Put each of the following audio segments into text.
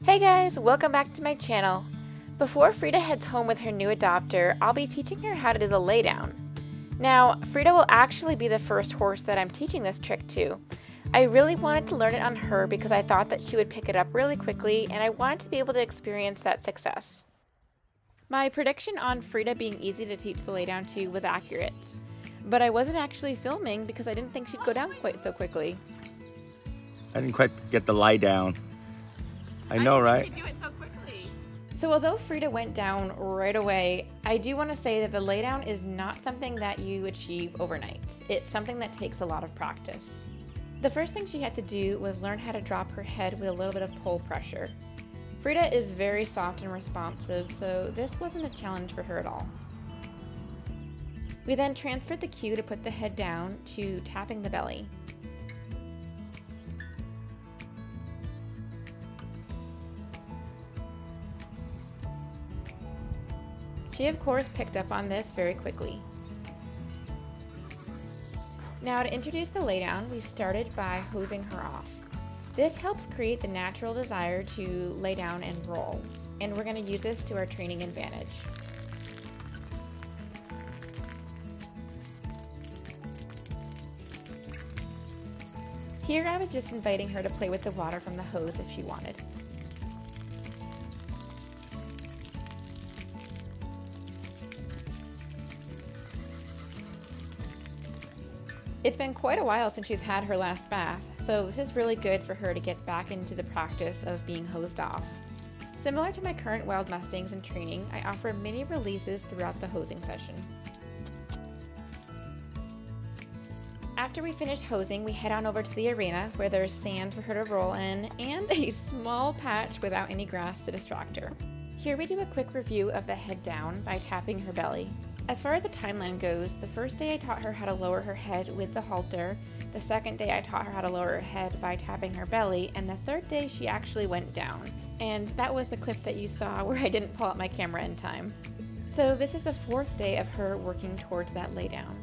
Hey guys, welcome back to my channel. Before Frida heads home with her new adopter, I'll be teaching her how to do the laydown. Now, Frida will actually be the first horse that I'm teaching this trick to. I really wanted to learn it on her because I thought that she would pick it up really quickly and I wanted to be able to experience that success. My prediction on Frida being easy to teach the laydown to was accurate, but I wasn't actually filming because I didn't think she'd go down quite so quickly. I didn't quite get the lie down. I know, right? Do it so quickly. So although Frida went down right away, I do want to say that the laydown is not something that you achieve overnight. It's something that takes a lot of practice. The first thing she had to do was learn how to drop her head with a little bit of pull pressure. Frida is very soft and responsive, so this wasn't a challenge for her at all. We then transferred the cue to put the head down to tapping the belly. She of course picked up on this very quickly. Now to introduce the laydown, we started by hosing her off. This helps create the natural desire to lay down and roll, and we're going to use this to our training advantage. Here I was just inviting her to play with the water from the hose if she wanted. It's been quite a while since she's had her last bath, so this is really good for her to get back into the practice of being hosed off. Similar to my current wild mustangs in training, I offer mini releases throughout the hosing session. After we finish hosing, we head on over to the arena where there's sand for her to roll in and a small patch without any grass to distract her. Here we do a quick review of the head down by tapping her belly. As far as the timeline goes, the first day I taught her how to lower her head with the halter, the second day I taught her how to lower her head by tapping her belly, and the third day she actually went down. And that was the clip that you saw where I didn't pull out my camera in time. So this is the fourth day of her working towards that laydown.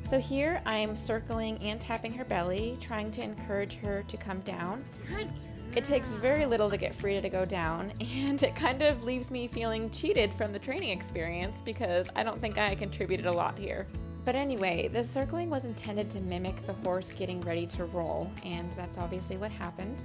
So here I'm circling and tapping her belly, trying to encourage her to come down. It takes very little to get Frida to go down, and it kind of leaves me feeling cheated from the training experience because I don't think I contributed a lot here. But anyway, the circling was intended to mimic the horse getting ready to roll, and that's obviously what happened.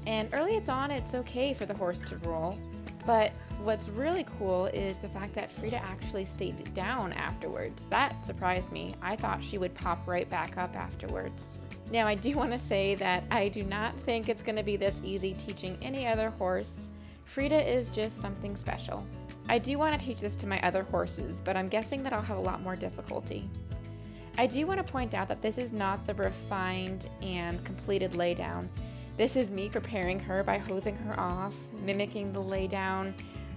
And early on, it's okay for the horse to roll, but what's really cool is the fact that Frida actually stayed down afterwards. That surprised me. I thought she would pop right back up afterwards. Now I do want to say that I do not think it's going to be this easy teaching any other horse. Frida is just something special. I do want to teach this to my other horses, but I'm guessing that I'll have a lot more difficulty. I do want to point out that this is not the refined and completed laydown. This is me preparing her by hosing her off, mimicking the laydown,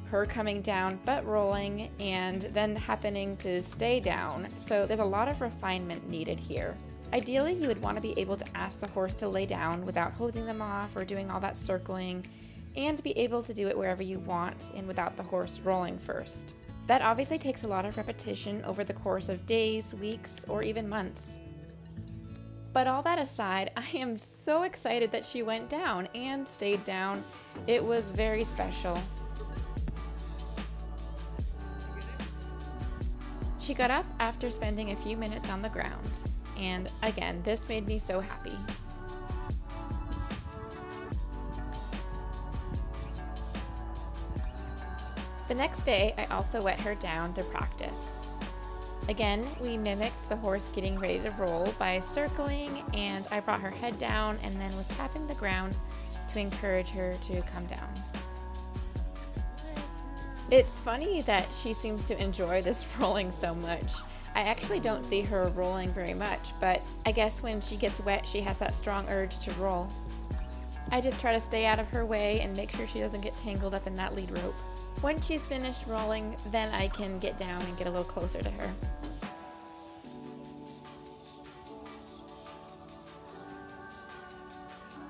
her coming down but rolling, and then happening to stay down. So there's a lot of refinement needed here. Ideally, you would want to be able to ask the horse to lay down without hosing them off or doing all that circling, and be able to do it wherever you want and without the horse rolling first. That obviously takes a lot of repetition over the course of days, weeks, or even months. But all that aside, I am so excited that she went down and stayed down. It was very special. She got up after spending a few minutes on the ground. And again, this made me so happy. The next day, I also wet her down to practice. Again, we mimicked the horse getting ready to roll by circling, and I brought her head down and then was tapping the ground to encourage her to come down. It's funny that she seems to enjoy this rolling so much. I actually don't see her rolling very much, but I guess when she gets wet, she has that strong urge to roll. I just try to stay out of her way and make sure she doesn't get tangled up in that lead rope. Once she's finished rolling, then I can get down and get a little closer to her.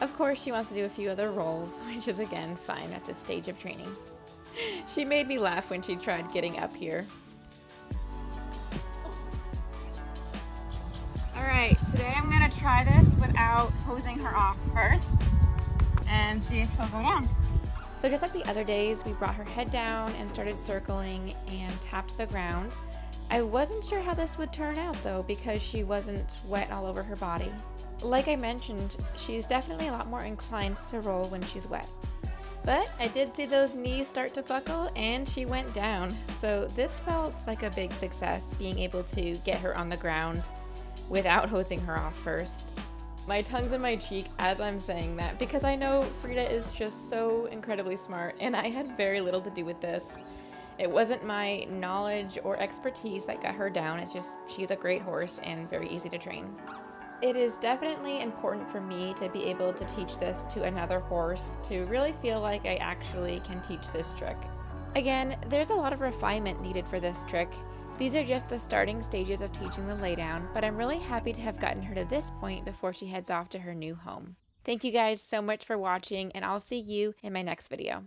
Of course, she wants to do a few other rolls, which is again fine at this stage of training. She made me laugh when she tried getting up here. Alright, today I'm going to try this without hosing her off first and see if she'll go down. So just like the other days, we brought her head down and started circling and tapped the ground. I wasn't sure how this would turn out though, because she wasn't wet all over her body. Like I mentioned, she's definitely a lot more inclined to roll when she's wet. But I did see those knees start to buckle and she went down. So this felt like a big success, being able to get her on the ground without hosing her off first. My tongue's in my cheek as I'm saying that, because I know Frida is just so incredibly smart and I had very little to do with this. It wasn't my knowledge or expertise that got her down, it's just she's a great horse and very easy to train. It is definitely important for me to be able to teach this to another horse to really feel like I actually can teach this trick. Again, there's a lot of refinement needed for this trick. These are just the starting stages of teaching the laydown, but I'm really happy to have gotten her to this point before she heads off to her new home. Thank you guys so much for watching, and I'll see you in my next video.